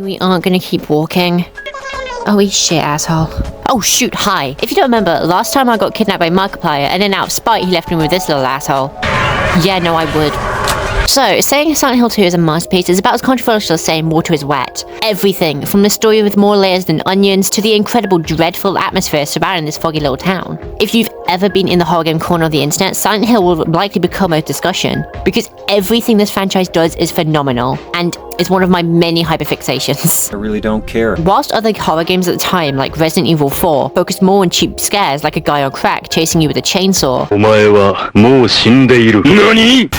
We aren't gonna keep walking. Oh, he's shit, asshole. Oh shoot, hi. If you don't remember, last time I got kidnapped by Markiplier and then out of spite he left me with this little asshole. Yeah, no, I would. So, saying Silent Hill 2 is a masterpiece is about as controversial as saying water is wet. Everything, from the story with more layers than onions to the incredible, dreadful atmosphere surrounding this foggy little town. If you've ever been in the horror game corner of the internet, Silent Hill will likely become a discussion, because everything this franchise does is phenomenal, and is one of my many hyperfixations. I really don't care. Whilst other horror games at the time, like Resident Evil 4, focused more on cheap scares like a guy on crack chasing you with a chainsaw, お前はもう死んでいる。何?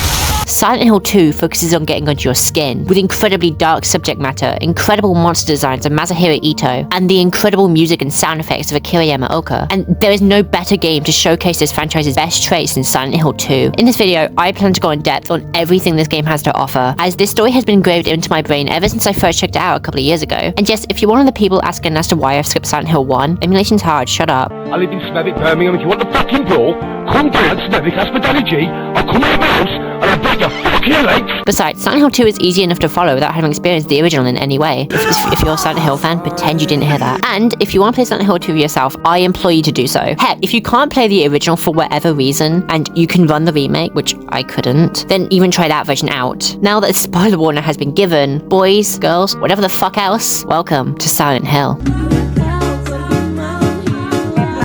Silent Hill 2 focuses on getting under your skin, with incredibly dark subject matter, incredible monster designs of Masahiro Ito, and the incredible music and sound effects of Akira Yamaoka. And there is no better game to showcase this franchise's best traits than Silent Hill 2. In this video, I plan to go in depth on everything this game has to offer, as this story has been engraved into my brain ever since I first checked it out a couple of years ago. And yes, if you're one of the people asking as to why I've skipped Silent Hill 1, emulation's hard, shut up. I live in Smethwick, Birmingham. If you want the fucking brawl, come down Smethwick, hospitality. I'll come to your house and I'll break your fucking legs. Besides, Silent Hill 2 is easy enough to follow without having experienced the original in any way. If you're a Silent Hill fan, pretend you didn't hear that. And if you want to play Silent Hill 2 yourself, I implore you to do so. Heck, if you can't play the original for whatever reason, and you can run the remake, which I couldn't, then even try that version out. Now that a spoiler warning has been given, boys, girls, whatever the fuck else, welcome to Silent Hill.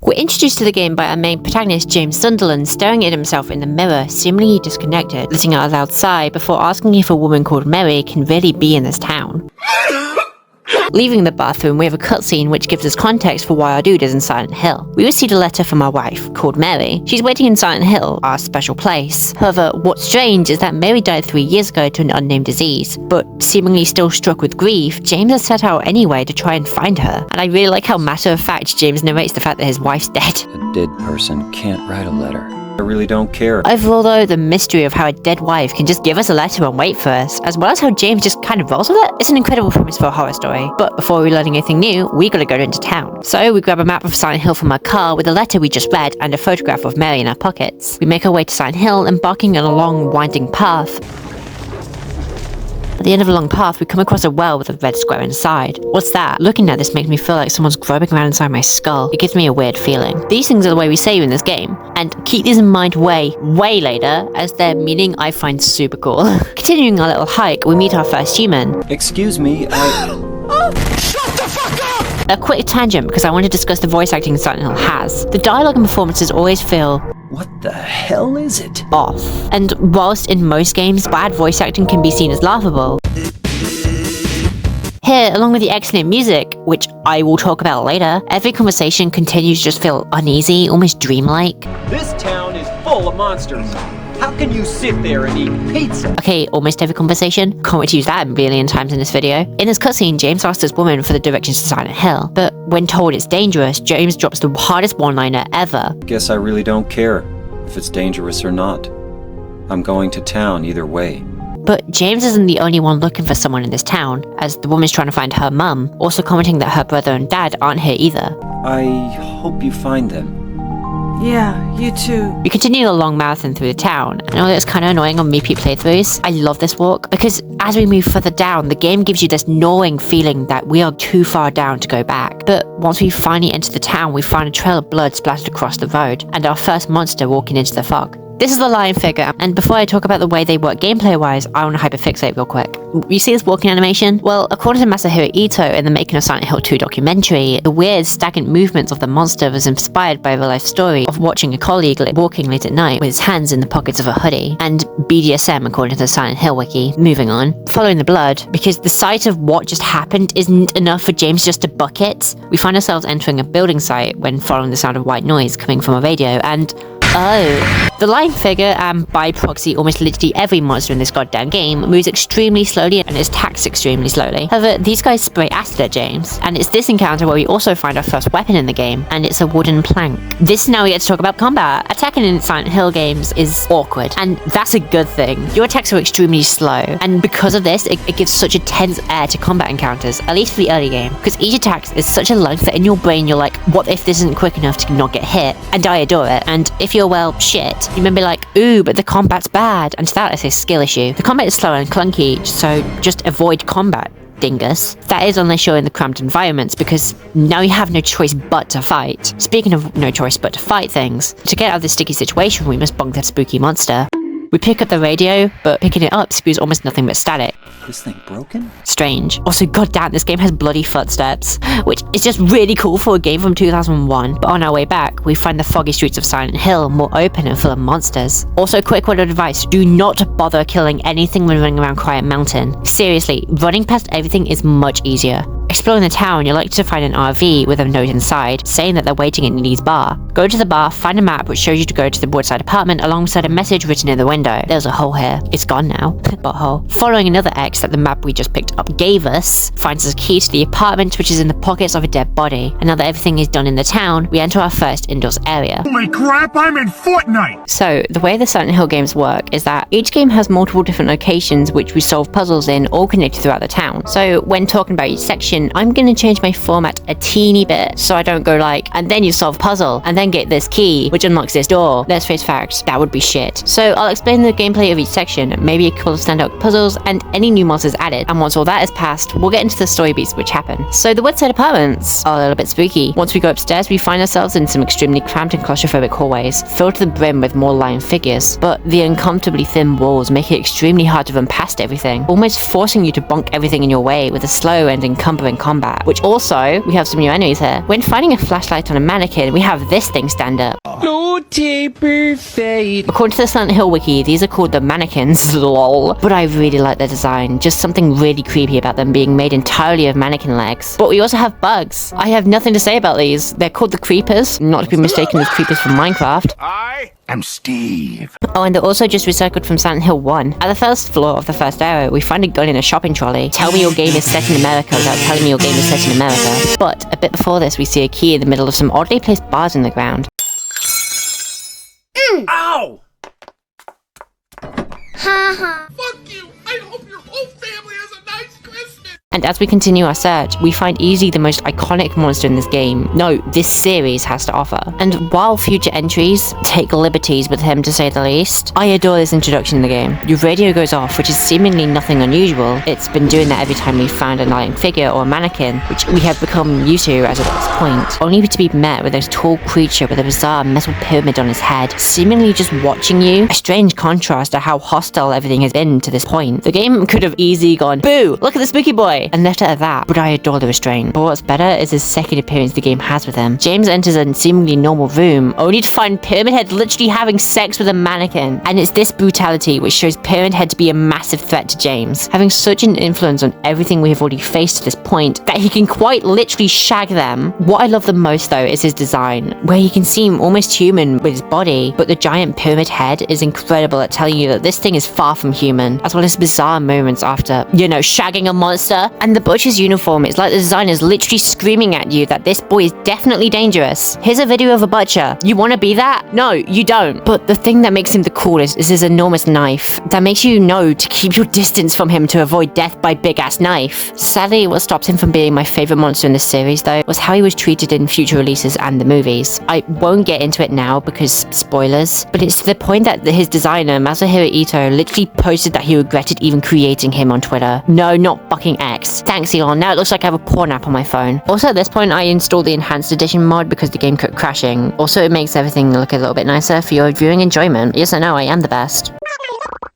We're introduced to the game by our main protagonist, James Sunderland, staring at himself in the mirror, seemingly disconnected, letting out a loud sigh before asking if a woman called Mary can really be in this town. Leaving the bathroom, we have a cutscene which gives us context for why our dude is in Silent Hill. We received a letter from our wife, called Mary. She's waiting in Silent Hill, our special place. However, what's strange is that Mary died 3 years ago to an unnamed disease, but seemingly still struck with grief, James has set out anyway to try and find her. And I really like how matter-of-fact James narrates the fact that his wife's dead. A dead person can't write a letter. I really don't care. Overall though, the mystery of how a dead wife can just give us a letter and wait for us, as well as how James just kind of rolls with it, it's an incredible premise for a horror story. But before we learn anything new, we gotta go into town. So we grab a map of Silent Hill from our car with a letter we just read and a photograph of Mary in our pockets. We make our way to Silent Hill, embarking on a long, winding path. At the end of a long path, we come across a well with a red square inside. What's that? Looking at this makes me feel like someone's groping around inside my skull. It gives me a weird feeling. These things are the way we save in this game, and keep these in mind way later, as their meaning I find super cool. Continuing our little hike, we meet our first human. Excuse me, Shut the fuck up! A quick tangent because I want to discuss the voice acting Silent Hill has. The dialogue and performances always feel what the hell is it? off. And whilst in most games, bad voice acting can be seen as laughable, here, along with the excellent music, which I will talk about later, every conversation continues to just feel uneasy, almost dreamlike. This town is full of monsters. How can you sit there and eat pizza? Okay, almost every conversation. Can't wait to use that a billion times in this video. In this cutscene, James asks this woman for the directions to Silent Hill, but when told it's dangerous, James drops the hardest one-liner ever. Guess I really don't care if it's dangerous or not. I'm going to town either way. But James isn't the only one looking for someone in this town, as the woman's trying to find her mum, also commenting that her brother and dad aren't here either. I hope you find them. Yeah, you too. We continue a long marathon through the town. I know that's kind of annoying on repeat playthroughs. I love this walk, because as we move further down, the game gives you this gnawing feeling that we are too far down to go back. But once we finally enter the town, we find a trail of blood splattered across the road, and our first monster walking into the fog. This is the lion figure, and before I talk about the way they work gameplay-wise, I want to hyperfixate real quick. You see this walking animation? Well, according to Masahiro Ito in the Making of Silent Hill 2 documentary, the weird, stagnant movements of the monster was inspired by a real-life story of watching a colleague walking late at night with his hands in the pockets of a hoodie, and BDSM according to the Silent Hill wiki. Moving on. Following the blood, because the sight of what just happened isn't enough for James just to buck it, we find ourselves entering a building site when following the sound of white noise coming from a radio, and oh. The lion figure, and by proxy almost literally every monster in this goddamn game, moves extremely slowly and is taxed extremely slowly. However, these guys spray acid at James, and it's this encounter where we also find our first weapon in the game, and it's a wooden plank. This is now we get to talk about combat. Attacking in Silent Hill games is awkward, and that's a good thing. Your attacks are extremely slow, and because of this, it gives such a tense air to combat encounters, at least for the early game, because each attack is such a length that in your brain you're like, what if this isn't quick enough to not get hit? And I adore it, and if you're, well, shit, you may be like, ooh, but the combat's bad, and to that I say skill issue. The combat is slow and clunky, so just avoid combat. dingus. That is unless you're in the cramped environments, because now you have no choice but to fight. Speaking of no choice but to fight things, to get out of this sticky situation, we must bunk that spooky monster. We pick up the radio, but picking it up spews almost nothing but static. This thing broken? Strange. Also, goddamn, this game has bloody footsteps, which is just really cool for a game from 2001. But on our way back, we find the foggy streets of Silent Hill more open and full of monsters. Also, quick word of advice, do not bother killing anything when running around Quiet Mountain. Seriously, running past everything is much easier. Exploring the town, you're likely to find an RV with a note inside, saying that they're waiting at Needy's bar. Go to the bar, find a map which shows you to go to the Woodside apartment alongside a message written in the window. There's a hole here. It's gone now. Butthole. Following another X that the map we just picked up gave us, finds us a key to the apartment which is in the pockets of a dead body. And now that everything is done in the town, we enter our first indoors area. Holy crap, I'm in Fortnite! So, the way the Silent Hill games work is that each game has multiple different locations which we solve puzzles in, all connected throughout the town. So, when talking about each section, I'm going to change my format a teeny bit so I don't go like, and then you solve a puzzle, and then get this key, which unlocks this door. Let's face facts, that would be shit. So I'll explain the gameplay of each section, maybe a couple of standout puzzles, and any new monsters added. And once all that is passed, we'll get into the story beats which happen. So the Woodside apartments are a little bit spooky. Once we go upstairs, we find ourselves in some extremely cramped and claustrophobic hallways, filled to the brim with more lying figures. But the uncomfortably thin walls make it extremely hard to run past everything, almost forcing you to bonk everything in your way with a slow and encumbering combat. Which also, we have some new enemies here. When finding a flashlight on a mannequin, we have this thing stand up. No taper fade. According to the Silent Hill wiki, these are called the mannequins, lol. But I really like their design, just something really creepy about them being made entirely of mannequin legs. But we also have bugs. I have nothing to say about these. They're called the creepers, not to be mistaken with creepers from Minecraft. I'm Steve. Oh, and they're also just recycled from Silent Hill 1. At the first floor of the first area, we find a gun in a shopping trolley. Tell me your game is set in America without telling me your game is set in America. But a bit before this, we see a key in the middle of some oddly placed bars in the ground. Ow! Fuck you! I hope your whole family has a nice Christmas! And as we continue our search, we find easily the most iconic monster in this game. No, this series has to offer. And while future entries take liberties with him to say the least, I adore this introduction in the game. Your radio goes off, which is seemingly nothing unusual. It's been doing that every time we've found a lying figure or a mannequin, which we have become used to as of this point, only to be met with this tall creature with a bizarre metal pyramid on his head, seemingly just watching you. A strange contrast to how hostile everything has been to this point. The game could have easily gone, boo, look at the spooky boy, and left it at that, but I adore the restraint. But what's better is his second appearance the game has with him. James enters a seemingly normal room, only to find Pyramid Head literally having sex with a mannequin. And it's this brutality which shows Pyramid Head to be a massive threat to James, having such an influence on everything we have already faced to this point, that he can quite literally shag them. What I love the most though is his design, where he can seem almost human with his body, but the giant Pyramid Head is incredible at telling you that this thing is far from human, as well as bizarre moments after, you know, shagging a monster. And the butcher's uniform is like the design is literally screaming at you that this boy is definitely dangerous. Here's a video of a butcher. You want to be that? No, you don't. But the thing that makes him the coolest is his enormous knife that makes you know to keep your distance from him to avoid death by big ass knife. Sadly, what stops him from being my favorite monster in this series though was how he was treated in future releases and the movies. I won't get into it now because spoilers, but it's to the point that his designer Masahiro Ito literally posted that he regretted even creating him on Twitter. No, not fucking X. Thanks Elon, now it looks like I have a porn app on my phone. Also at this point I installed the enhanced edition mod because the game kept crashing. Also it makes everything look a little bit nicer for your viewing enjoyment. Yes I know, I am the best.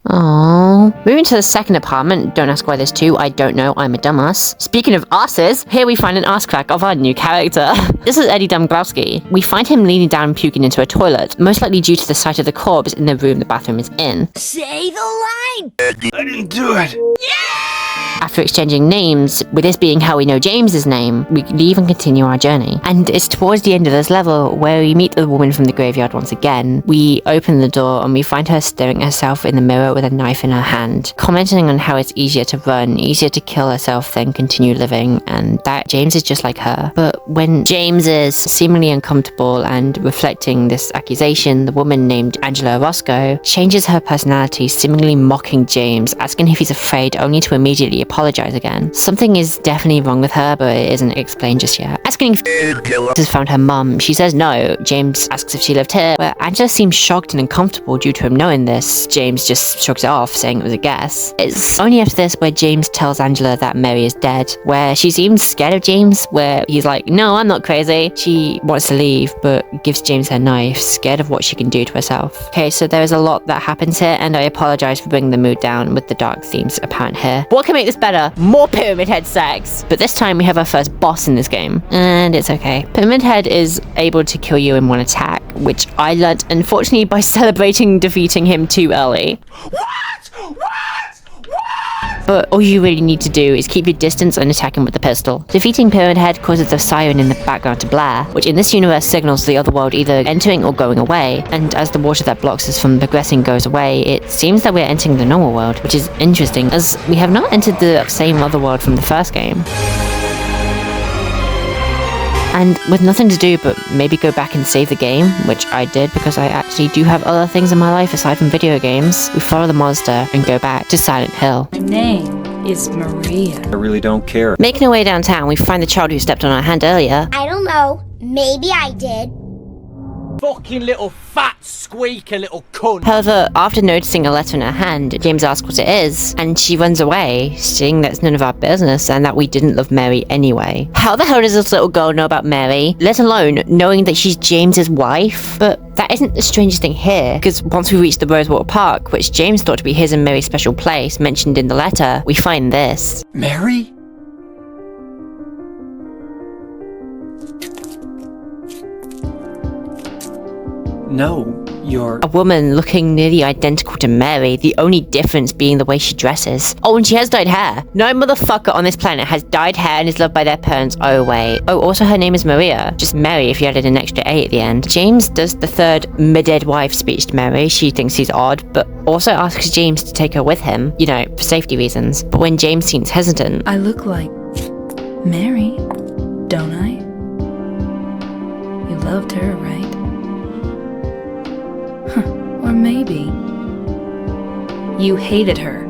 Aww. Moving to the second apartment, don't ask why there's two, I don't know, I'm a dumbass. Speaking of asses, here we find an ass crack of our new character. This is Eddie Dombrowski. We find him leaning down and puking into a toilet, most likely due to the sight of the corpse in the room the bathroom is in. Say the line. I didn't do it! After exchanging names, with this being how we know James's name, we leave and continue our journey. And it's towards the end of this level where we meet the woman from the graveyard once again. We open the door and we find her staring at herself in the mirror with a knife in her hand, commenting on how it's easier to run, easier to kill herself than continue living, and that James is just like her. But when James is seemingly uncomfortable and reflecting this accusation, the woman named Angela Roscoe changes her personality, seemingly mocking James, asking if he's afraid, only to immediately apologize again. Something is definitely wrong with her, but it isn't explained just yet. Asking if has found her mum, she says no. James asks if she lived here, where Angela seems shocked and uncomfortable due to him knowing this. James just shrugs it off, saying it was a guess. It's only after this where James tells Angela that Mary is dead, where she seems scared of James, where he's like, no, I'm not crazy. She wants to leave, but gives James her knife, scared of what she can do to herself. Okay, so there is a lot that happens here, and I apologize for bringing the mood down with the dark themes apparent here. What can make this better? More Pyramid Head sex! But this time we have our first boss in this game, and it's okay. Pyramid Head is able to kill you in one attack, which I learnt unfortunately by celebrating defeating him too early. But all you really need to do is keep your distance and attack him with the pistol. Defeating Pyramid Head causes the siren in the background to blare, which in this universe signals the other world either entering or going away, and as the water that blocks us from progressing goes away, it seems that we're entering the normal world, which is interesting, as we have not entered the same other world from the first game. And with nothing to do but maybe go back and save the game, which I did because I actually do have other things in my life aside from video games, we follow the monster and go back to Silent Hill. Her name is Maria. I really don't care. Making our way downtown, we find the child who stepped on our hand earlier. I don't know. Maybe I did. Fucking little fat squeaker little cunt. However, after noticing a letter in her hand, James asks what it is, and she runs away, saying that's none of our business and that we didn't love Mary anyway. How the hell does this little girl know about Mary, let alone knowing that she's James's wife? But that isn't the strangest thing here, because once we reach the Rosewater Park, which James thought to be his and Mary's special place mentioned in the letter, we find this. Mary? No, you're... A woman looking nearly identical to Mary, the only difference being the way she dresses. Oh, and she has dyed hair. No motherfucker on this planet has dyed hair and is loved by their parents. Oh, wait. Oh, also her name is Maria. Just Mary if you added an extra A at the end. James does the third mid-dead wife speech to Mary. She thinks he's odd, but also asks James to take her with him, you know, for safety reasons. But when James seems hesitant... I look like Mary, don't I? You loved her, right? Or maybe you hated her.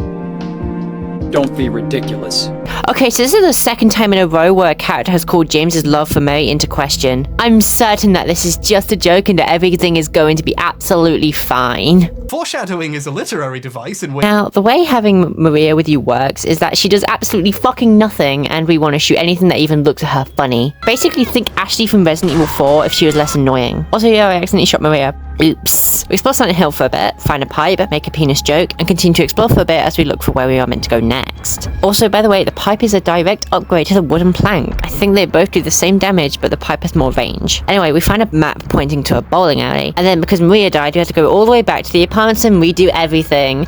Don't be ridiculous. Okay, so this is the second time in a row where a character has called James's love for Mary into question. I'm certain that this is just a joke and that everything is going to be absolutely fine. Foreshadowing is a literary device in which... Now, the way having Maria with you works is that she does absolutely fucking nothing and we want to shoot anything that even looks at her funny. Basically, think Ashley from Resident Evil 4 if she was less annoying. Also, yeah, I accidentally shot Maria. Oops. We explore Silent Hill for a bit, find a pipe, make a penis joke, and continue to explore for a bit as we look for where we are meant to go next. Also, by the way, the pipe is a direct upgrade to the wooden plank. I think they both do the same damage, but the pipe has more range. Anyway, we find a map pointing to a bowling alley, and then because Maria died, we have to go all the way back to the apartments and redo everything.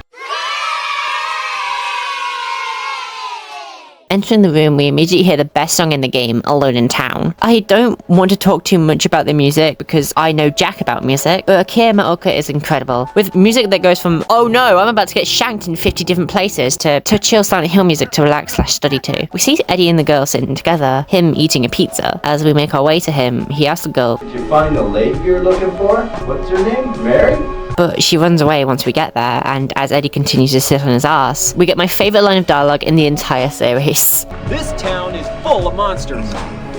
Entering the room, we immediately hear the best song in the game, Alone in Town. I don't want to talk too much about the music because I know jack about music, but Akira Maoka is incredible. With music that goes from, oh no, I'm about to get shanked in 50 different places, to chill Silent Hill music to relax/study to. We see Eddie and the girl sitting together, him eating a pizza. As we make our way to him, he asks the girl, "Did you find the lady you're looking for? What's her name? Mary?" But she runs away once we get there, and as Eddie continues to sit on his ass, we get my favorite line of dialogue in the entire series. This town is full of monsters.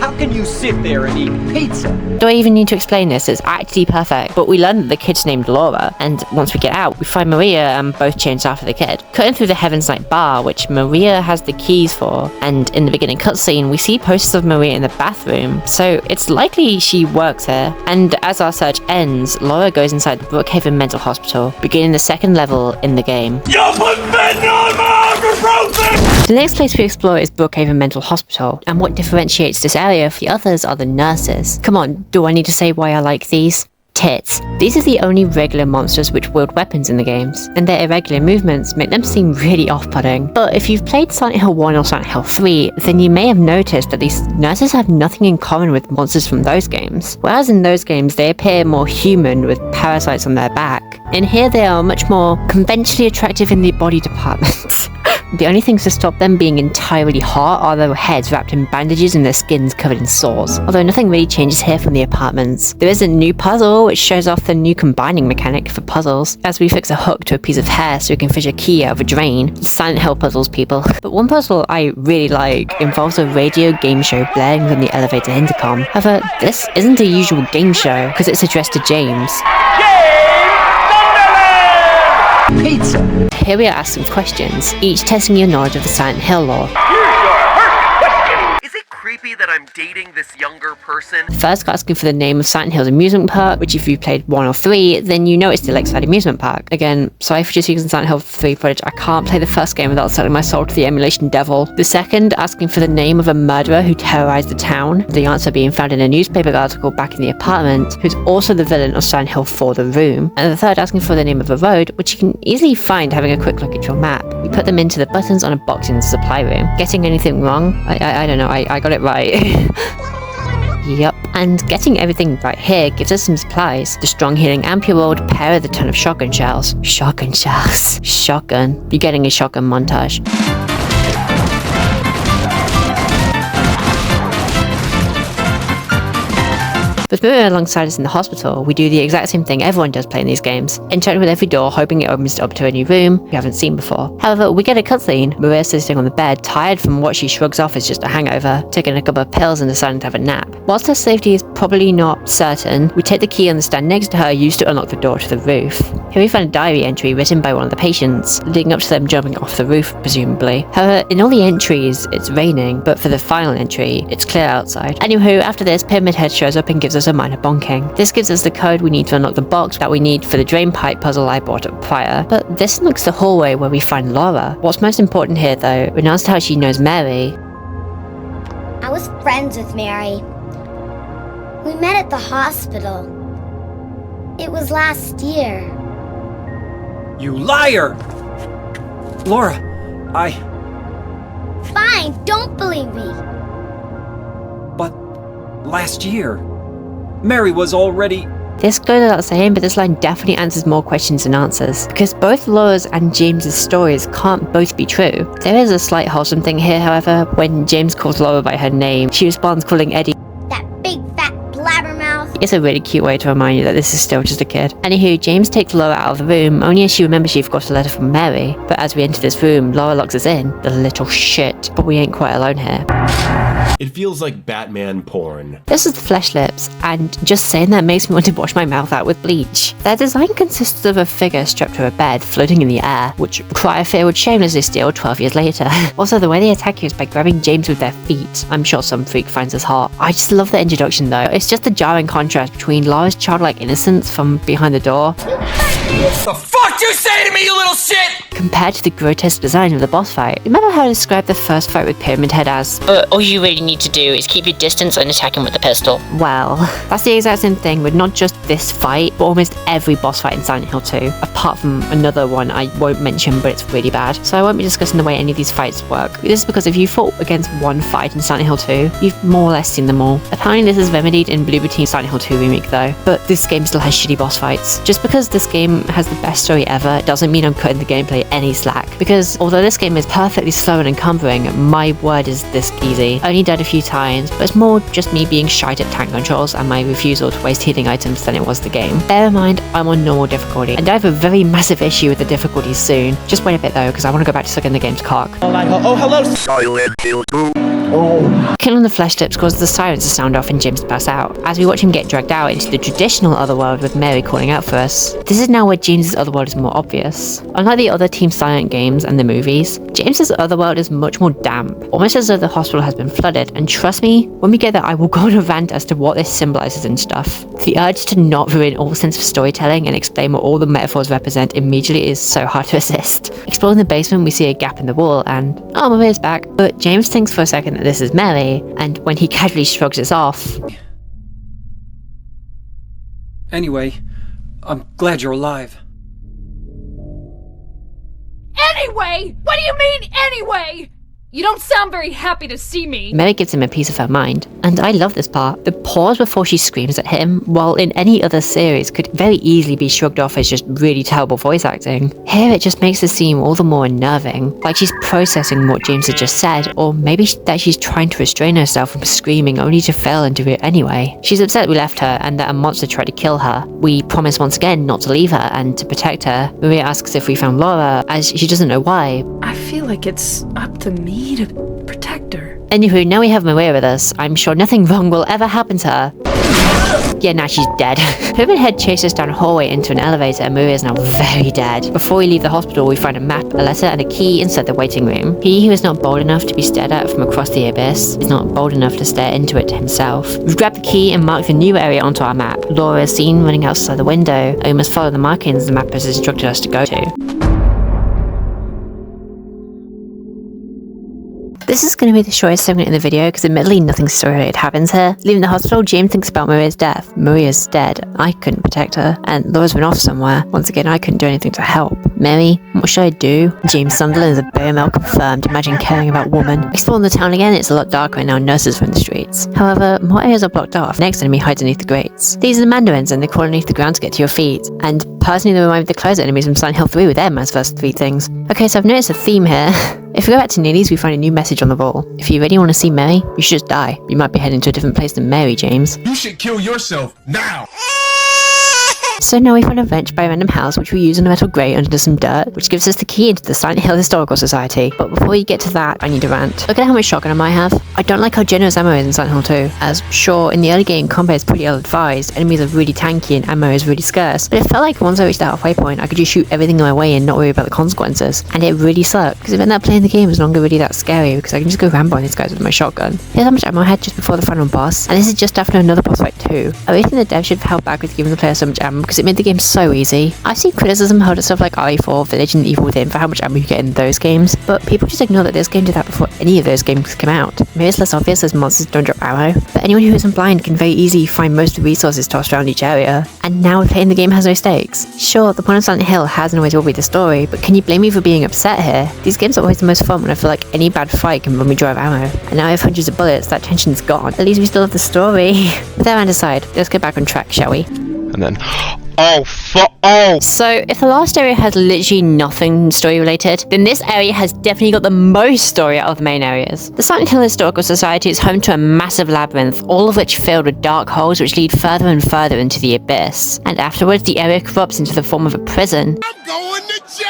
How can you sit there and eat pizza? Do I even need to explain this? It's actually perfect. But we learn that the kid's named Laura, and once we get out, we find Maria and both changed after the kid. Cutting through the Heaven's Light bar, which Maria has the keys for, and in the beginning cutscene, we see posters of Maria in the bathroom, so it's likely she works here. And as our search ends, Laura goes inside the Brookhaven Mental Hospital, beginning the second level in the game. You put fentanyl in my ibuprofen! The next place we explore is Brookhaven Mental Hospital, and what differentiates this area from the others are the nurses. Come on, do I need to say why I like these? Tits. These are the only regular monsters which wield weapons in the games, and their irregular movements make them seem really off-putting. But if you've played Silent Hill 1 or Silent Hill 3, then you may have noticed that these nurses have nothing in common with monsters from those games. Whereas in those games they appear more human with parasites on their back. In here they are much more conventionally attractive in the body department. The only things to stop them being entirely hot are their heads wrapped in bandages and their skins covered in sores. Although nothing really changes here from the apartments. There is a new puzzle which shows off the new combining mechanic for puzzles, as we fix a hook to a piece of hair so we can fish a key out of a drain. Silent Hill puzzles, people. But one puzzle I really like involves a radio game show blaring from the elevator intercom. However, this isn't a usual game show because it's addressed to James. Pizza! Here we are asked some questions, each testing your knowledge of the Silent Hill lore. Is it creepy that I'm dating this younger person? First, asking for the name of Silent Hill's amusement park, which if you've played 1 or 3, then you know it's the Lakeside Amusement Park. Again, sorry for just using Silent Hill 3 footage, I can't play the first game without selling my soul to the emulation devil. The second, asking for the name of a murderer who terrorized the town, the answer being found in a newspaper article back in the apartment, who's also the villain of Silent Hill 4 The Room. And the third, asking for the name of a road, which you can easily find having a quick look at your map. You put them into the buttons on a box in the supply room. Getting anything wrong? I don't know, I got it right. Yep, and getting everything right here gives us some supplies. The strong healing ampule pair with a ton of shotgun shells. Shotgun shells. Shotgun. You're getting a shotgun montage. With Mira alongside us in the hospital, we do the exact same thing everyone does playing these games. Interact with every door, hoping it opens up to a new room we haven't seen before. However, we get a cutscene. Maria's sitting on the bed, tired from what she shrugs off as just a hangover, taking a couple of pills and deciding to have a nap. Whilst her safety is probably not certain, we take the key on the stand next to her used to unlock the door to the roof. Here we find a diary entry written by one of the patients, leading up to them jumping off the roof, presumably. However, in all the entries, it's raining, but for the final entry, it's clear outside. Anywho, after this, Pyramid Head shows up and gives us a minor bonking. This gives us the code we need to unlock the box that we need for the drain pipe puzzle I brought up prior. But this unlocks the hallway where we find Laura. What's most important here though, in regards to how she knows Mary. I was friends with Mary. We met at the hospital. It was last year. You liar! Laura, Fine, don't believe me. But last year, Mary was already... This goes without saying, but this line definitely answers more questions than answers, because both Laura's and James's stories can't both be true. There is a slight wholesome thing here, however. When James calls Laura by her name, she responds calling Eddie That big fat blabbermouth. It's a really cute way to remind you that this is still just a kid. Anywho, James takes Laura out of the room, only as she remembers she forgot a letter from Mary. But as we enter this room, Laura locks us in. The little shit. But we ain't quite alone here. It feels like Batman porn. This is the Flesh Lips, and just saying that makes me want to wash my mouth out with bleach. Their design consists of a figure strapped to a bed, floating in the air, which Cryosphere would shamelessly steal 12 years later. Also, the way they attack you is by grabbing James with their feet. I'm sure some freak finds this hot. I just love the introduction though. It's just a jarring contrast between Laura's childlike innocence from behind the door. What the fuck you say to me, you little shit? Compared to the grotesque design of the boss fight. Remember how I described the first fight with Pyramid Head as, all you really need to do is keep your distance when attacking with the pistol. Well, that's the exact same thing with not just this fight, but almost every boss fight in Silent Hill 2, apart from another one I won't mention, but it's really bad. So I won't be discussing the way any of these fights work. This is because if you fought against one fight in Silent Hill 2, you've more or less seen them all. Apparently this is remedied in Blue Routine Silent Hill 2 Remake though, but this game still has shitty boss fights. Just because this game has the best story ever doesn't mean I'm cutting the gameplay any slack, because although this game is perfectly slow and encumbering, my word is this easy. I only died a few times, but it's more just me being shite at tank controls and my refusal to waste healing items than it was the game. Bear in mind, I'm on normal difficulty, and I have a very massive issue with the difficulty soon. Just wait a bit though, because I want to go back to sucking the game's cock. Oh, hello, Silent Hill 2. Killing the Flesh Lips causes the sirens to sound off and James to pass out, as we watch him get dragged out into the traditional otherworld with Mary calling out for us. This is now where James's otherworld is more obvious. Unlike the other Team Silent games and the movies, James's otherworld is much more damp, almost as though the hospital has been flooded, and trust me, when we get there I will go on a rant as to what this symbolizes and stuff. The urge to not ruin all sense of storytelling and explain what all the metaphors represent immediately is so hard to resist. Exploring the basement, we see a gap in the wall and, oh, Maria's back, but James thinks for a second that this is Mary, and when he casually shrugs it off. Anyway, I'm glad you're alive. Anyway? What do you mean, anyway? You don't sound very happy to see me. Mary gives him a piece of her mind, and I love this part. The pause before she screams at him, while in any other series could very easily be shrugged off as just really terrible voice acting. Here it just makes the scene all the more unnerving, like she's processing what James had just said, or maybe that she's trying to restrain herself from screaming only to fail and do it anyway. She's upset we left her and that a monster tried to kill her. We promise once again not to leave her and to protect her. Maria asks if we found Laura, as she doesn't know why. I feel like it's up to me to protect her. Anywho, now we have Maria with us. I'm sure nothing wrong will ever happen to her. Yeah, now she's dead. Pyramid Head chases down a hallway into an elevator and Maria is now very dead. Before we leave the hospital, we find a map, a letter, and a key inside the waiting room. He who is not bold enough to be stared at from across the abyss is not bold enough to stare into it himself. We've grabbed the key and marked the new area onto our map. Laura is seen running outside the window, and we must follow the markings the map has instructed us to go to. This is going to be the shortest segment in the video because admittedly nothing story-related happens here. Leaving the hospital, James thinks about Maria's death. Maria's dead. I couldn't protect her. And Laura's been off somewhere. Once again, I couldn't do anything to help. Mary, what should I do? James Sunderland is a burial confirmed. Imagine caring about woman. Exploring the town again, it's a lot darker and now nurses are in the streets. However, more areas are blocked off. Next enemy hides underneath the grates. These are the Mandarins and they crawl underneath the ground to get to your feet. And personally, they remind me of the closer enemies from Silent Hill 3 with their man's first 3 things. Okay, so I've noticed a theme here. If we go back to Neely's, we find a new message on the wall. If you really want to see Mary, you should just die. You might be heading to a different place than Mary, James. You should kill yourself now. So now we find a wrench by a random house which we use in a metal grate under some dirt, which gives us the key into the Silent Hill Historical Society. But before you get to that, I need a rant. Look at how much shotgun ammo I have. I don't like how generous ammo is in Silent Hill 2. As sure, in the early game, combat is pretty ill-advised, enemies are really tanky and ammo is really scarce, but it felt like once I reached the halfway point, I could just shoot everything in my way and not worry about the consequences. And it really sucked, because it meant that playing the game is no longer really that scary, because I can just go rambo on these guys with my shotgun. Here's how much ammo I had just before the final boss, and this is just after another boss fight too. I really think the devs should have held back with giving the player so much ammo, because it made the game so easy. I've seen criticism held at stuff like RE4, Village, and Evil Within for how much ammo you get in those games, but people just ignore that this game did that before any of those games came out. Maybe it's less obvious as monsters don't drop ammo, but anyone who isn't blind can very easily find most of the resources tossed around each area. And now playing the game has no stakes. Sure, the point of Silent Hill has and always will be the story, but can you blame me for being upset here? These games are always the most fun when I feel like any bad fight can run me dry of ammo. And now I have hundreds of bullets, that tension's gone. At least we still have the story. With that rant aside, let's get back on track, shall we? And then, So, if the last area has literally nothing story related, then this area has definitely got the most story out of the main areas. The Silent Hill Historical Society is home to a massive labyrinth, all of which filled with dark holes which lead further and further into the abyss. And afterwards, the area corrupts into the form of a prison. I'm going to jail!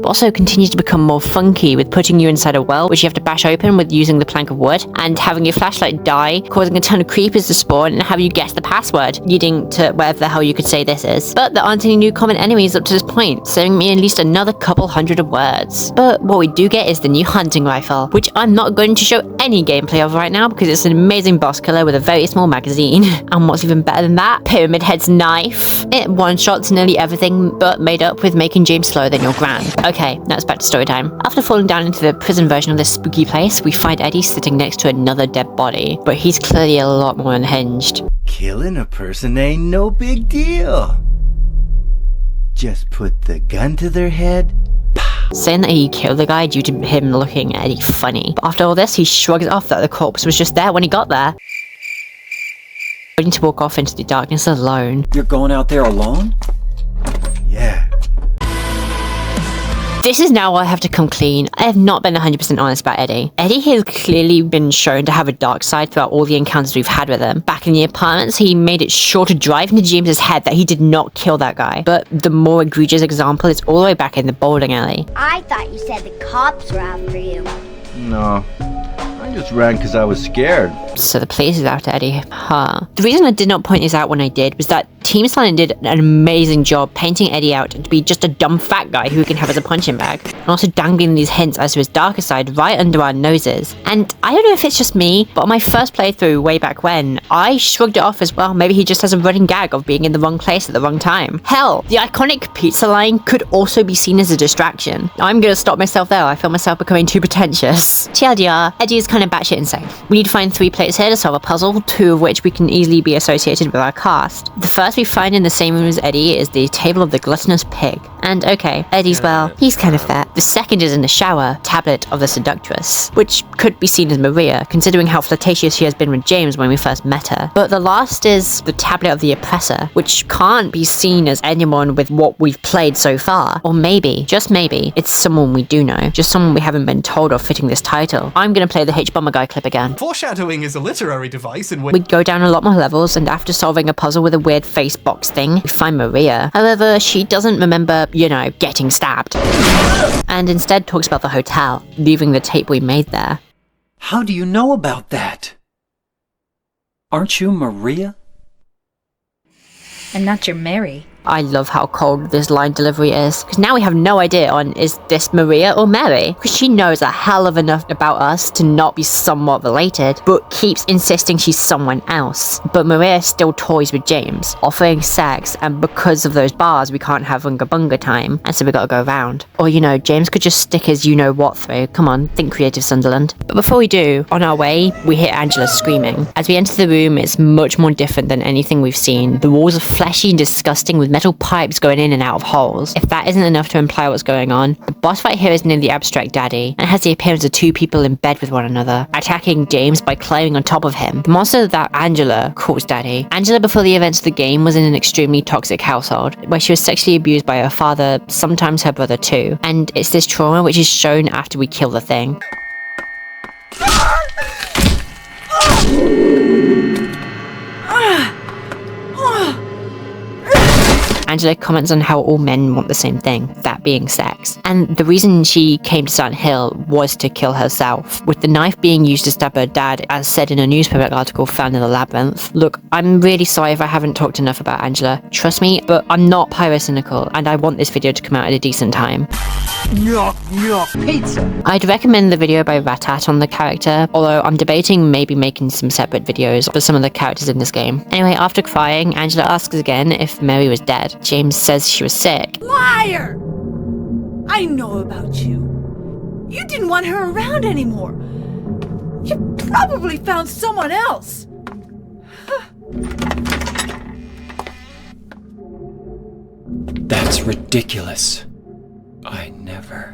Also continues to become more funky with putting you inside a well which you have to bash open with using the plank of wood and having your flashlight die, causing a ton of creepers to spawn and have you guess the password, leading to whatever the hell you could say this is. But there aren't any new common enemies up to this point, saving me at least another couple hundred of words. But what we do get is the new hunting rifle, which I'm not going to show any gameplay of right now because it's an amazing boss killer with a very small magazine. And what's even better than that? Pyramid Head's knife. It one-shots nearly everything but made up with making James slower than your gran. Okay, now it's back to story time. After falling down into the prison version of this spooky place, we find Eddie sitting next to another dead body, but he's clearly a lot more unhinged. Killing a person ain't no big deal. Just put the gun to their head. Saying that he killed the guy due to him looking at Eddie funny. But after all this, he shrugs it off that the corpse was just there when he got there. Waiting to walk off into the darkness alone. You're going out there alone? Yeah. This is now where I have to come clean. I have not been 100% honest about Eddie. Eddie has clearly been shown to have a dark side throughout all the encounters we've had with him. Back in the apartments, he made it sure to drive into James's head that he did not kill that guy. But the more egregious example is all the way back in the bowling alley. I thought you said the cops were after you. No. I just ran because I was scared. So the police is after Eddie. Huh. The reason I did not point this out when I did was that Team Silent did an amazing job painting Eddie out to be just a dumb fat guy who we can have as a punching bag, and also dangling these hints as to his darker side right under our noses. And I don't know if it's just me, but on my first playthrough way back when, I shrugged it off as well. Maybe he just has a running gag of being in the wrong place at the wrong time. Hell, the iconic pizza line could also be seen as a distraction. I'm gonna stop myself there. I feel myself becoming too pretentious. TLDR, Eddie is kind of batshit insane. We need to find 3 plates here to solve a puzzle, 2 of which we can easily be associated with our cast. The first else we find in the same room as Eddie is the table of the gluttonous pig. And okay, Eddie's, well, he's kind of fat. The second is in the shower, tablet of the seductress, which could be seen as Maria, considering how flirtatious she has been with James when we first met her. But the last is the tablet of the oppressor, which can't be seen as anyone with what we've played so far. Or maybe, just maybe, it's someone we do know, just someone we haven't been told of fitting this title. I'm gonna play the H-Bomber guy clip again. Foreshadowing is a literary device in which we go down a lot more levels, and after solving a puzzle with a weird face box thing, we find Maria. However, she doesn't remember, you know, getting stabbed, and instead talks about the hotel, leaving the tape we made there. How do you know about that? Aren't you Maria? I'm not your Mary. I love how cold this line delivery is, because now we have no idea on is this Maria or Mary, because she knows a hell of enough about us to not be somewhat related, but keeps insisting she's someone else. But Maria still toys with James, offering sex, and because of those bars we can't have Unga Bunga time, and so we gotta go around. Or, you know, James could just stick his you-know-what through. Come on, think creative, Sunderland. But before we do, on our way, we hear Angela screaming. As we enter the room, it's much more different than anything we've seen. The walls are fleshy and disgusting with metal pipes going in and out of holes. If that isn't enough to imply what's going on, the boss fight here is near the abstract daddy, and has the appearance of two people in bed with one another, attacking James by climbing on top of him. The monster that Angela calls daddy. Angela, before the events of the game, was in an extremely toxic household, where she was sexually abused by her father, sometimes her brother too, and it's this trauma which is shown after we kill the thing. Angela comments on how all men want the same thing, that being sex. And the reason she came to Silent Hill was to kill herself, with the knife being used to stab her dad, as said in a newspaper article found in the Labrinth. Look, I'm really sorry if I haven't talked enough about Angela, trust me, but I'm not pyrocynical, and I want this video to come out at a decent time. Pizza! I'd recommend the video by Ratat on the character, although I'm debating maybe making some separate videos for some of the characters in this game. Anyway, after crying, Angela asks again if Mary was dead. James says she was sick. Liar! I know about you. You didn't want her around anymore. You probably found someone else. That's ridiculous. I never...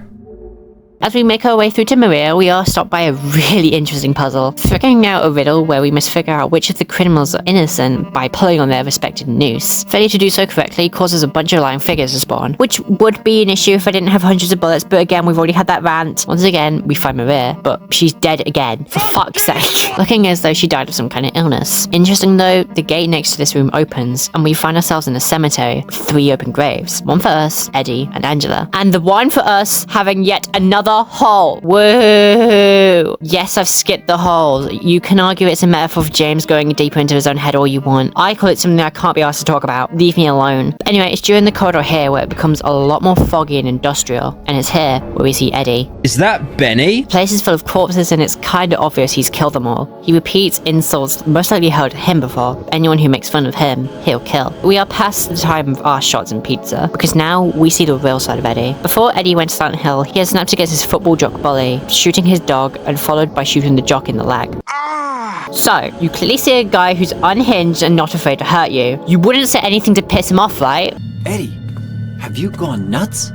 As we make our way through to Maria, we are stopped by a really interesting puzzle, figuring out a riddle where we must figure out which of the criminals are innocent by pulling on their respective noose. Failure to do so correctly causes a bunch of lying figures to spawn, which would be an issue if I didn't have hundreds of bullets, but again, we've already had that rant. Once again, we find Maria, but she's dead again, for fuck's sake, looking as though she died of some kind of illness. Interesting though, the gate next to this room opens, and we find ourselves in a cemetery with 3 open graves. One for us, Eddie, and Angela, and the one for us having yet another hole. Woo! Yes, I've skipped the holes. You can argue it's a metaphor for James going deeper into his own head all you want. I call it something I can't be asked to talk about. Leave me alone. But anyway, it's during the corridor here where it becomes a lot more foggy and industrial, and it's here where we see Eddie. Is that Benny? The place is full of corpses and it's kinda obvious he's killed them all. He repeats insults most likely heard him before. Anyone who makes fun of him, he'll kill. We are past the time of our shots and pizza, because now we see the real side of Eddie. Before Eddie went to Silent Hill, he had snapped against his football jock bully, shooting his dog and followed by shooting the jock in the leg. So, you clearly see a guy who's unhinged and not afraid to hurt you. You wouldn't say anything to piss him off, right? Eddie, have you gone nuts?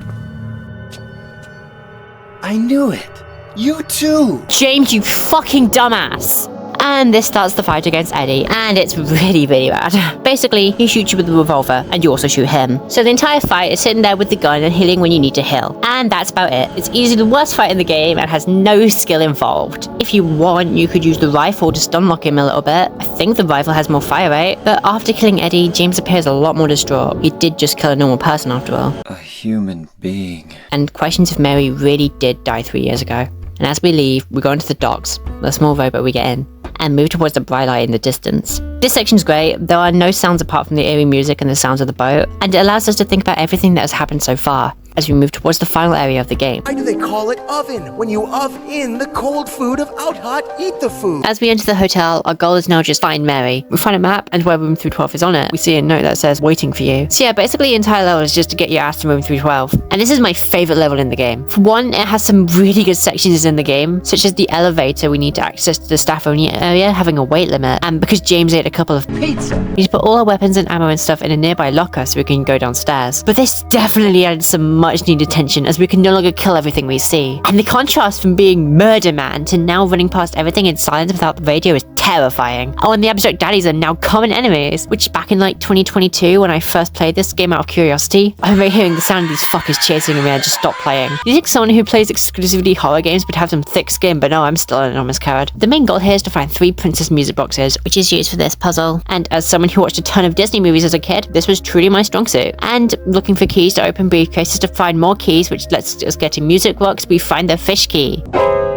I knew it. You too. James, you fucking dumbass. And this starts the fight against Eddie, and it's really, really bad. Basically, he shoots you with a revolver, and you also shoot him. So the entire fight is sitting there with the gun and healing when you need to heal. And that's about it. It's easily the worst fight in the game and has no skill involved. If you want, you could use the rifle to stun lock him a little bit. I think the rifle has more fire rate. But after killing Eddie, James appears a lot more distraught. He did just kill a normal person after all. A human being. And questions if Mary really did die 3 years ago. And as we leave, we go into the docks, the small rowboat we get in, and move towards the bright light in the distance. This section's great. There are no sounds apart from the eerie music and the sounds of the boat, and it allows us to think about everything that has happened so far. as we move towards the final area of the game. Why do they call it oven? When you in the cold food of out hot, eat the food. As we enter the hotel, our goal is now just find Mary. We find a map, and where room 312 is on it, we see a note that says waiting for you. So yeah, basically the entire level is just to get your ass to room 312. And this is my favorite level in the game. For one, it has some really good sections in the game, such as the elevator we need to access to the staff only area having a weight limit, and because James ate a couple of pizza, we need to put all our weapons and ammo and stuff in a nearby locker so we can go downstairs. But this definitely added some much needed tension as we can no longer kill everything we see. And the contrast from being Murder Man to now running past everything in silence without the radio is terrifying. Oh, and the abstract daddies are now common enemies, which back in like 2022 when I first played this game out of curiosity, I remember hearing the sound of these fuckers chasing me and I just stopped playing. You think someone who plays exclusively horror games would have some thick skin, but no, I'm still an enormous coward. The main goal here is to find 3 princess music boxes, which is used for this puzzle. And as someone who watched a ton of Disney movies as a kid, this was truly my strong suit. And looking for keys to open briefcases to find more keys, which lets us get to music box, we find the fish key.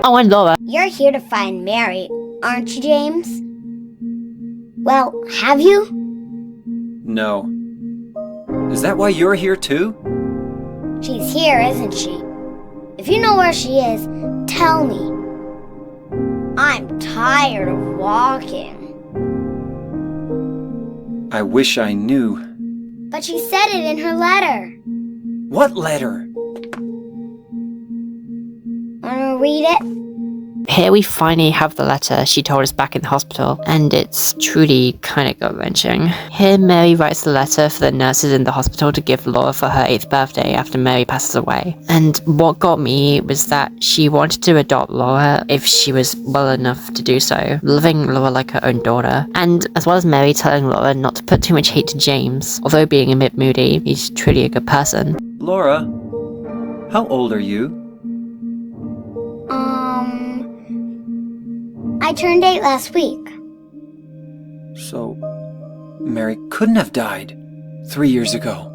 Oh, and Laura. You're here to find Mary, aren't you, James? Well, have you? No. Is that why you're here too? She's here, isn't she? If you know where she is, tell me. I'm tired of walking. I wish I knew. But she said it in her letter. What letter? Wanna read it? Here we finally have the letter she told us back in the hospital, and it's truly kind of gut-wrenching. Here Mary writes the letter for the nurses in the hospital to give Laura for her 8th birthday after Mary passes away. And what got me was that she wanted to adopt Laura if she was well enough to do so, loving Laura like her own daughter. And as well as Mary telling Laura not to put too much hate to James, although being a bit moody, he's truly a good person. Laura, how old are you? I turned 8 last week. So, Mary couldn't have died 3 years ago.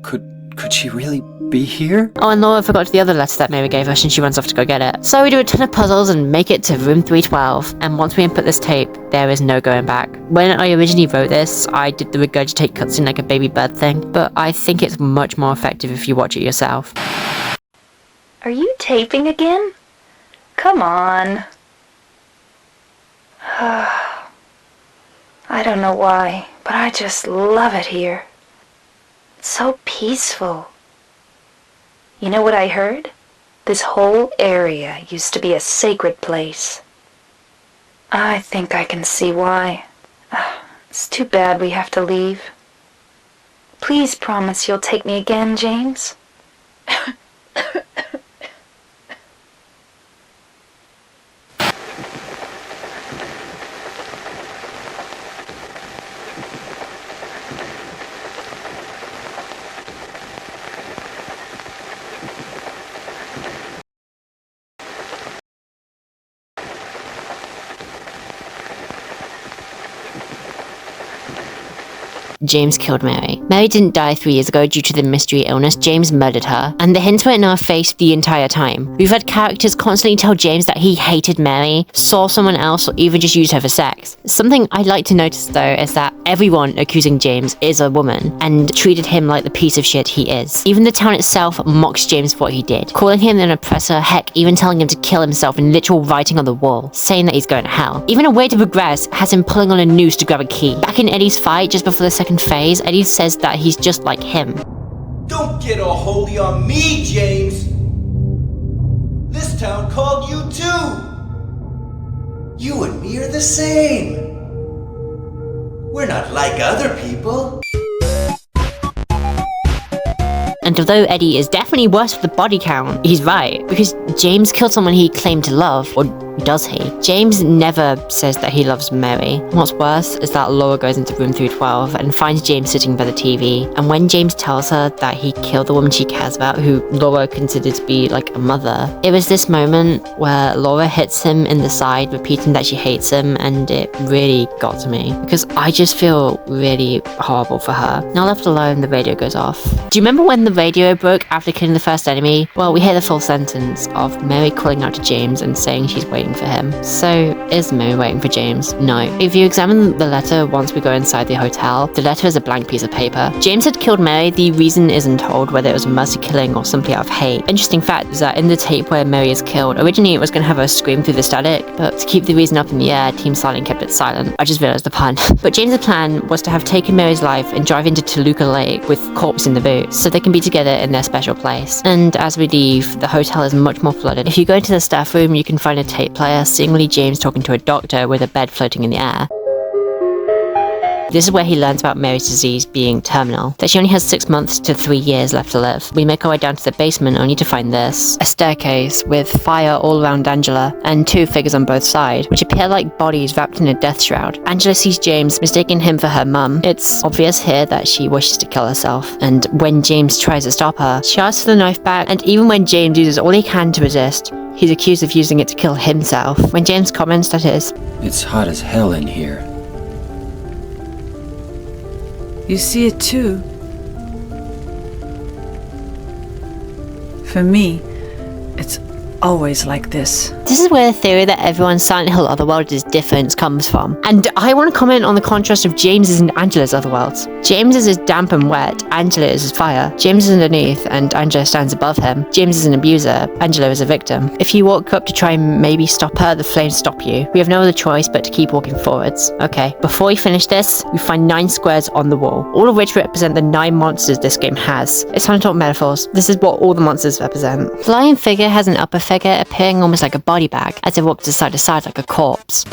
Could she really be here? Oh, and Laura forgot the other letter that Mary gave us and she runs off to go get it. So we do a ton of puzzles and make it to room 312, and once we input this tape, there is no going back. When I originally wrote this, I did the regurgitate cutscene like a baby bird thing, but I think it's much more effective if you watch it yourself. Are you taping again? Come on. I don't know why, but I just love it here. It's so peaceful. You know what I heard? This whole area used to be a sacred place. I think I can see why. It's too bad we have to leave. Please promise you'll take me again, James. James killed Mary. Mary didn't die 3 years ago due to the mystery illness. James murdered her. And the hints were in our face the entire time. We've had characters constantly tell James that he hated Mary, saw someone else, or even just used her for sex. Something I'd like to notice though is that everyone accusing James is a woman and treated him like the piece of shit he is. Even the town itself mocks James for what he did, calling him an oppressor, heck, even telling him to kill himself in literal writing on the wall, saying that he's going to hell. Even a way to progress has him pulling on a noose to grab a key. Back in Eddie's fight, just before the second phase, Eddie says that he's just like him. Don't get all holy on me, James! This town called you too! You and me are the same! We're not like other people! And although Eddie is definitely worse with the body count, he's right, because James killed someone he claimed to love, or does he? James never says that he loves Mary. What's worse is that Laura goes into room 312 and finds James sitting by the TV, and when James tells her that he killed the woman she cares about, who Laura considered to be like a mother, it was this moment where Laura hits him in the side, repeating that she hates him, and it really got to me, because I just feel really horrible for her. Now left alone, the radio goes off. Do you remember when the radio broke after killing the first enemy? Well, we hear the full sentence of Mary calling out to James and saying she's waiting waiting for him. So is Mary waiting for James? No. If you examine the letter once we go inside the hotel, the letter is a blank piece of paper. James had killed Mary. The reason isn't told, whether it was a mercy killing or simply out of hate. Interesting fact is that in the tape where Mary is killed, originally it was going to have her scream through the static, but to keep the reason up in the air, Team Silent kept it silent. I just realized the pun. But James' plan was to have taken Mary's life and drive into Toluca Lake with corpse in the boot, so they can be together in their special place. And as we leave, the hotel is much more flooded. If you go into the staff room, you can find a tape player, seemingly James talking to a doctor with a bed floating in the air. This is where he learns about Mary's disease being terminal, that she only has 6 months to 3 years left to live. We make our way down to the basement only to find this. A staircase with fire all around Angela, and 2 figures on both sides, which appear like bodies wrapped in a death shroud. Angela sees James, mistaking him for her mum. It's obvious here that she wishes to kill herself, and when James tries to stop her, she asks for the knife back, and even when James uses all he can to resist, he's accused of using it to kill himself. When James comments that It's hot as hell in here. You see it too. For me, it's always like this. This is where the theory that everyone's Silent Hill Otherworld is different comes from. And I want to comment on the contrast of James's and Angela's Otherworlds. James is damp and wet, Angela is fire. James is underneath and Angela stands above him. James is an abuser, Angela is a victim. If you walk up to try and maybe stop her, the flames stop you. We have no other choice but to keep walking forwards. Okay, before we finish this, we find 9 squares on the wall, all of which represent the 9 monsters this game has. It's time to talk metaphors. This is what all the monsters represent. The lion figure has an upper figure appearing almost like a body bag, as it walks side to side like a corpse.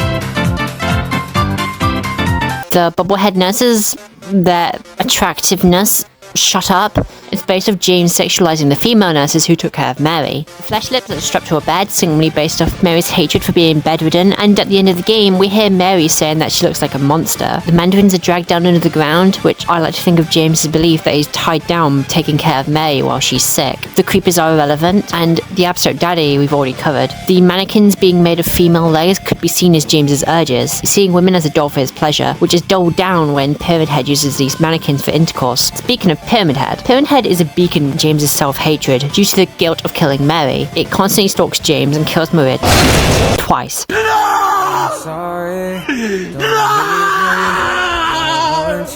The bobblehead nurses, their attractiveness, shut up. It's based off James sexualizing the female nurses who took care of Mary. The flesh lips that are strapped to her bed, seemingly based off Mary's hatred for being bedridden, and at the end of the game, we hear Mary saying that she looks like a monster. The mandarins are dragged down into the ground, which I like to think of James's belief that he's tied down taking care of Mary while she's sick. The creepers are irrelevant, and the abstract daddy we've already covered. The mannequins being made of female legs could be seen as James's urges, seeing women as a doll for his pleasure, which is dulled down when Pyramid Head uses these mannequins for intercourse. Speaking of Pyramid Head is a beacon of James's self-hatred due to the guilt of killing Mary. It constantly stalks James and kills Maria twice.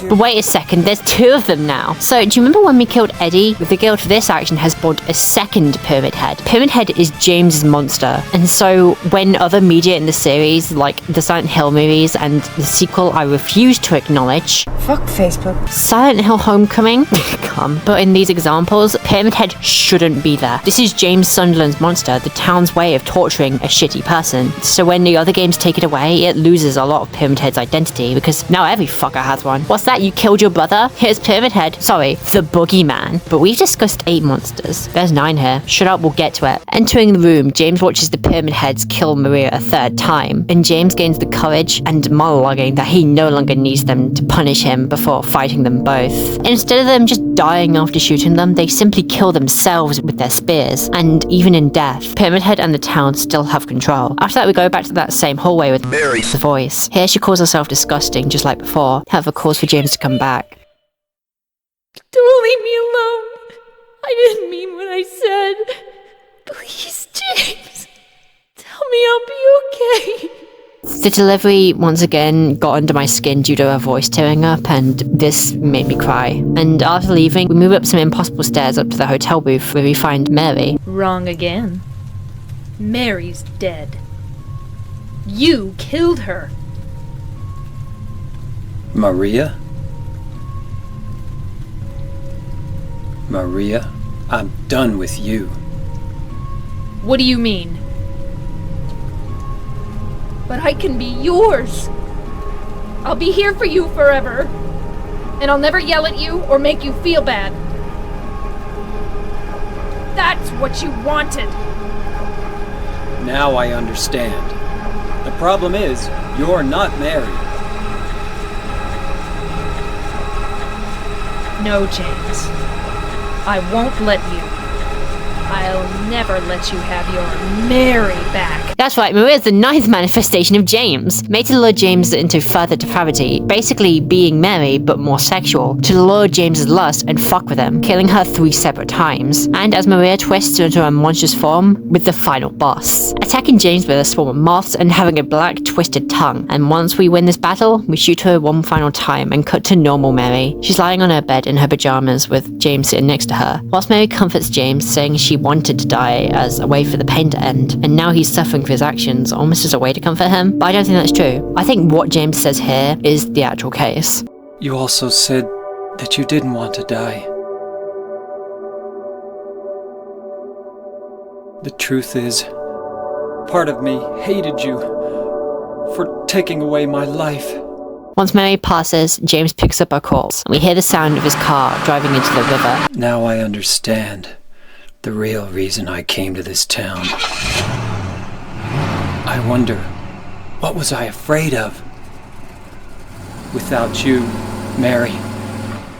But wait a second, there's 2 of them now. So do you remember when we killed Eddie? The guilt of this action has spawned a second Pyramid Head. Pyramid Head is James's monster. And so when other media in the series, like the Silent Hill movies and the sequel I refuse to acknowledge, fuck Facebook, Silent Hill Homecoming, come. But in these examples, Pyramid Head shouldn't be there. This is James Sunderland's monster, the town's way of torturing a shitty person. So when the other games take it away, it loses a lot of Pyramid Head's identity, because now every fucker has one. What's that? You killed your brother? Here's Pyramid Head. Sorry, the boogeyman. But we've discussed 8 monsters. There's 9 here. Shut up, we'll get to it. Entering the room, James watches the Pyramid Heads kill Maria a 3rd time, and James gains the courage and monologuing that he no longer needs them to punish him before fighting them both. Instead of them just dying after shooting them, they simply kill themselves with their spears. And even in death, Pyramid Head and the town still have control. After that, we go back to that same hallway with Mary, the voice. Here she calls herself disgusting, just like before. Have a cause for James to come back. Don't leave me alone. I didn't mean what I said. Please, James. Tell me I'll be okay. The delivery once again got under my skin due to her voice tearing up, and this made me cry. And after leaving, we move up some impossible stairs up to the hotel booth where we find Mary. Wrong again. Mary's dead. You killed her. Maria? Maria, I'm done with you. What do you mean? But I can be yours. I'll be here for you forever. And I'll never yell at you or make you feel bad. That's what you wanted. Now I understand. The problem is, you're not Mary. No, James. I won't let you. I'll never let you have your Mary back. That's right, Maria's the 9th manifestation of James, made to lure James into further depravity, basically being Mary but more sexual, to lure James's lust and fuck with him, killing her 3 separate times, and as Maria twists into a monstrous form with the final boss, attacking James with a swarm of moths and having a black twisted tongue. And once we win this battle, we shoot her one final time and cut to normal Mary. She's lying on her bed in her pajamas with James sitting next to her, whilst Mary comforts James, saying she wanted to die as a way for the pain to end, and now he's suffering for his actions, almost as a way to comfort him. But I don't think that's true. I think what James says here is the actual case. You also said that you didn't want to die. The truth is, part of me hated you for taking away my life. Once Mary passes, James picks up our calls, and we hear the sound of his car driving into the river. Now I understand the real reason I came to this town. I wonder, what was I afraid of? Without you, Mary,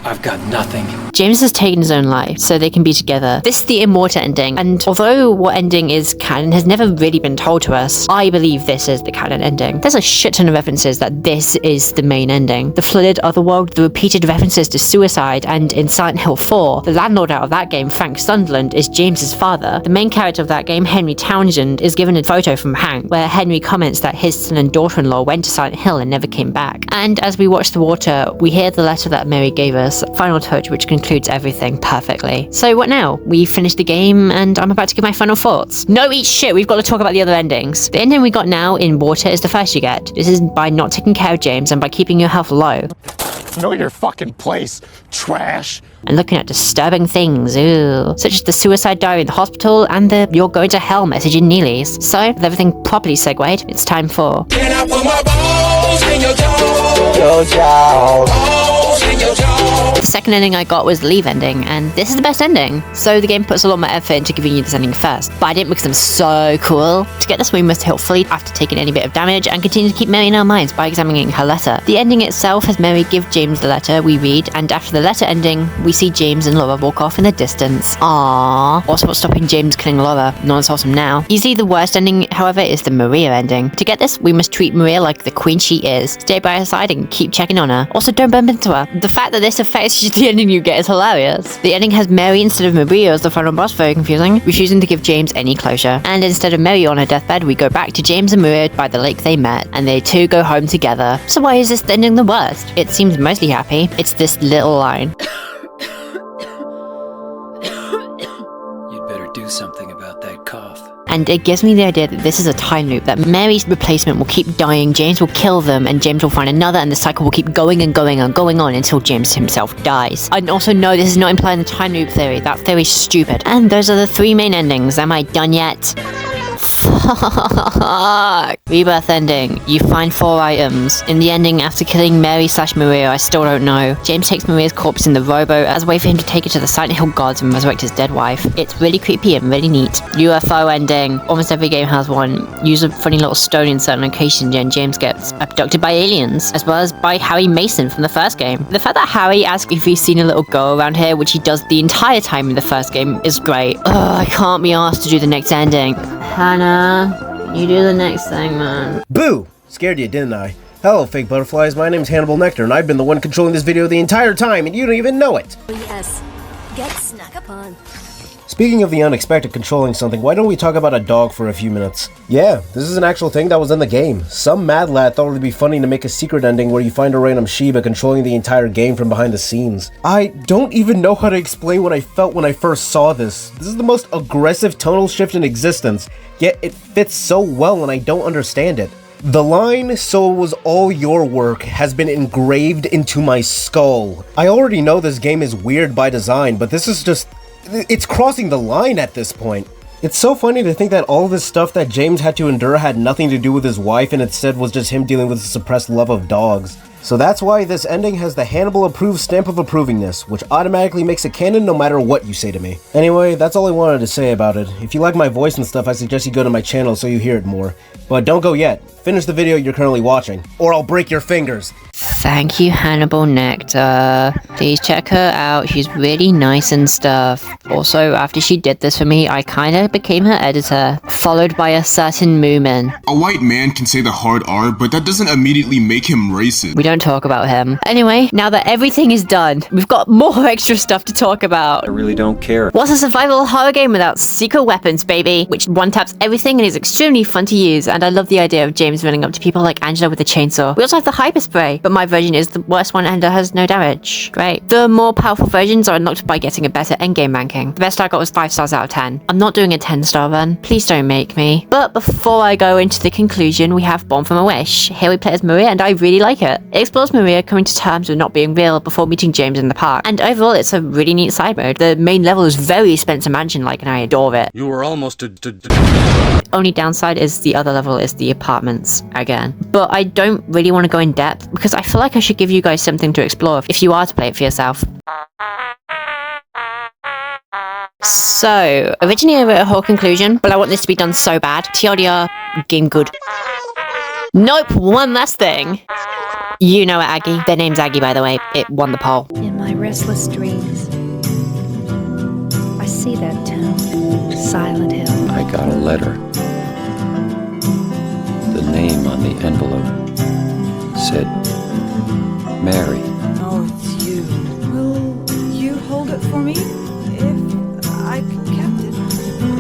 I've got nothing. James has taken his own life so they can be together. This is the Immorta ending, and although what ending is canon has never really been told to us, I believe this is the canon ending. There's a shit ton of references that this is the main ending. The flooded otherworld, the repeated references to suicide, and in Silent Hill 4, the landlord out of that game, Frank Sunderland, is James's father. The main character of that game, Henry Townsend, is given a photo from Hank, where Henry comments that his son and daughter-in-law went to Silent Hill and never came back. And as we watch the water, we hear the letter that Mary gave us, final touch which concludes everything perfectly. So what now? We finished the game and I'm about to give my final thoughts. No, eat shit, we've got to talk about the other endings. The ending we got now in Water is the first you get. This is by not taking care of James and by keeping your health low. Know your fucking place, trash. And looking at disturbing things, such as the suicide diary in the hospital and the you're going to hell message in Neely's. So, with everything properly segued, it's time for... Can I put my balls in your The second ending I got was the Leave ending, and this is the best ending. So the game puts a lot more effort into giving you this ending first, but I didn't because I'm so cool. To get this, we must hopefully after taking any bit of damage and continue to keep Mary in our minds by examining her letter. The ending itself has Mary give James the letter we read, and after the letter ending, we see James and Laura walk off in the distance. Aww. Also, what's stopping James killing Laura? No one's awesome now. Easily the worst ending, however, is the Maria ending. To get this, we must treat Maria like the queen she is. Stay by her side and keep checking on her. Also, don't bump into her. The fact that this affects the ending you get is hilarious. The ending has Mary instead of Maria as the final boss, very confusing, refusing to give James any closure. And instead of Mary on her deathbed, we go back to James and Maria by the lake they met, and they two go home together. So why is this ending the worst? It seems mostly happy. It's this little line. You'd better do something about that cough. And it gives me the idea that this is a time loop, that Mary's replacement will keep dying, James will kill them, and James will find another, and the cycle will keep going and going and going on until James himself dies. And also, no, this is not implying the time loop theory. That theory's stupid. And those are the 3 main endings. Am I done yet? Fuck. Rebirth ending. You find 4 items. In the ending, after killing Mary/Maria, I still don't know. James takes Maria's corpse in the rowboat as a way for him to take it to the Silent Hill gods and resurrect his dead wife. It's really creepy and really neat. UFO ending. Almost every game has one. Use a funny little stone in certain locations and James gets abducted by aliens, as well as by Harry Mason from the first game. The fact that Harry asks if he's seen a little girl around here, which he does the entire time in the first game, is great. Ugh, I can't be asked to do the next ending. Hannah, you do the next thing, man. Boo! Scared you, didn't I? Hello, fake butterflies. My name's Hannibal Nectar, and I've been the one controlling this video the entire time, and you don't even know it! Yes. Get snuck upon. Speaking of the unexpected controlling something, why don't we talk about a dog for a few minutes? Yeah, this is an actual thing that was in the game. Some mad lad thought it would be funny to make a secret ending where you find a random Shiba controlling the entire game from behind the scenes. I don't even know how to explain what I felt when I first saw this. This is the most aggressive tonal shift in existence, yet it fits so well and I don't understand it. The line, "So it was all your work," has been engraved into my skull. I already know this game is weird by design, but this is just... it's crossing the line at this point. It's so funny to think that all this stuff that James had to endure had nothing to do with his wife and instead was just him dealing with a suppressed love of dogs. So that's why this ending has the Hannibal approved stamp of approvingness, which automatically makes it canon no matter what you say to me. Anyway, that's all I wanted to say about it. If you like my voice and stuff, I suggest you go to my channel so you hear it more. But don't go yet. Finish the video you're currently watching, or I'll break your fingers. Thank you, Hannibal Nectar. Please check her out. She's really nice and stuff. Also, after she did this for me, I kinda became her editor, followed by a certain Moomin. A white man can say the hard R, but that doesn't immediately make him racist. We don't talk about him. Anyway, now that everything is done, we've got more extra stuff to talk about. I really don't care. What's a survival horror game without secret weapons, baby? Which one-taps everything and is extremely fun to use, and I love the idea of James running up to people like Angela with a chainsaw. We also have the hyper spray, but my version is the worst one and has no damage. Great. The more powerful versions are unlocked by getting a better endgame ranking. The best I got was 5 stars out of 10. I'm not doing a 10-star run. Please don't make me. But before I go into the conclusion, we have Born From a Wish. Here we play as Maria, and I really like it. It explores Maria coming to terms with not being real before meeting James in the park. And overall, it's a really neat side mode. The main level is very Spencer Mansion-like, and I adore it. You were almost Only downside is the other level is the apartments again. But I don't really want to go in depth because I feel like I should give you guys something to explore if you are to play it for yourself. So, originally I wrote a whole conclusion, but I want this to be done so bad. TLDR, game good. Nope, one last thing. You know it, Aggie. Their name's Aggie, by the way. It won the poll. In my restless dreams, I see that town, Silent Hill. I got a letter. The name on the envelope said Mary. Oh, it's you. Will you hold it for me? If I kept it.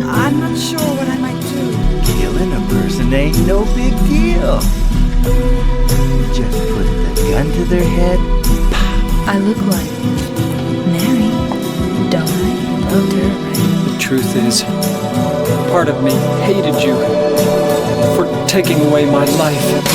I'm not sure what I might do. Killing a person ain't no big deal. Just put the gun to their head. I look like Mary, don't I? Loved her, right? The truth is, part of me hated you for taking away my life.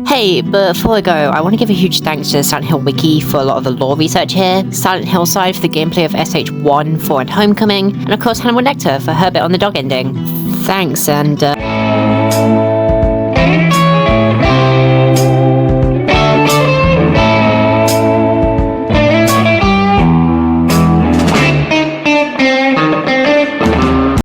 Hey, but before I go, I want to give a huge thanks to the Silent Hill Wiki for a lot of the lore research here, Silent Hillside for the gameplay of SH1, 4 and Homecoming, and of course Hannibal Nectar for her bit on the dog ending. Thanks, and